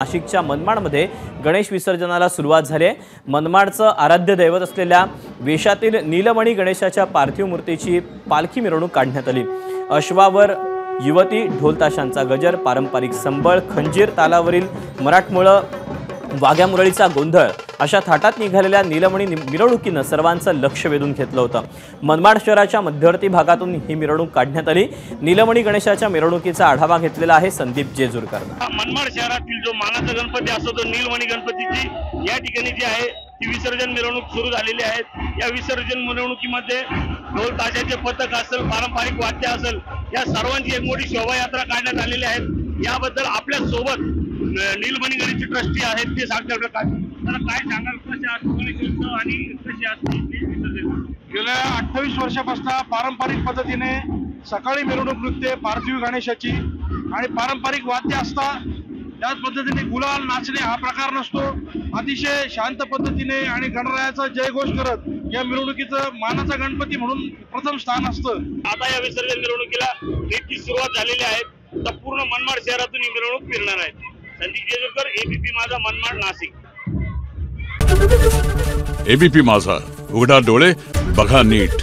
नाशिकच्या मनमाडमध्ये गणेश विसर्जनाला सुरुवात झाली आहे। मनमाडचं आराध्य दैवत असलेल्या वेशातील नीलमणी गणेशाच्या पार्थिव मूर्तीची पालखी मिरवणूक काढण्यात आली। अश्वावर युवती, ढोलताशांचा गजर, पारंपरिक संबळ, खंजीर तालावरील मराठमोळं, वाघ्या मुरळीचा गोंधळ अशा थाटात निघालेल्या नीलमणी मिरवणुकीनं सर्वांचं लक्ष वेधून घेतलं होतं। मनमाड शहराच्या मध्यवर्ती भागातून ही मिरवणूक काढण्यात आली। नीलमणी गणेशाच्या मिरवणुकीचा आढावा घेतलेला आहे संदीप जेजुरकरनं। मनमाड शहरातील जो मानाचा गणपती असतो तो नीलमणी गणपतीची या ठिकाणी जी आहे ती विसर्जन मिरवणूक सुरू झालेली आहे। या विसर्जन मिरवणुकीमध्ये ढोल ताशाचे पथक असेल, पारंपरिक वाद्य असेल, या सर्वांची एक मोठी शोभायात्रा काढण्यात आलेली आहे। याबद्दल आपल्या सोबत नीलमणी गणेश ट्रस्टी आहेत, ते सांगतात काय सांगाल, कसे असतो आणि कसे असते विसर्जन? गेल्या 28 वर्षापासून पारंपरिक पद्धतीने सकाळी मिरवणूक निघते पार्थिव गणेशाची आणि पारंपरिक वाद्य असतात। त्याच पद्धतीने गुलाल नाचणे हा प्रकार नसतो। अतिशय शांत पद्धतीने आणि गणरायाचा जयघोष करत या मिरवणुकीचं मानाचा गणपती म्हणून प्रथम स्थान असतं। आता या विसर्जन मिरवणुकीला नीटची सुरुवात झालेली आहे। तर पूर्ण मनमाड शहरातून ही मिरवणूक फिरणार आहे। संदीप जेजुरकर, एबीपी माझा, मनमाड, नाशिक। एबीपी माझा, उघडा डोळे बघा नीट।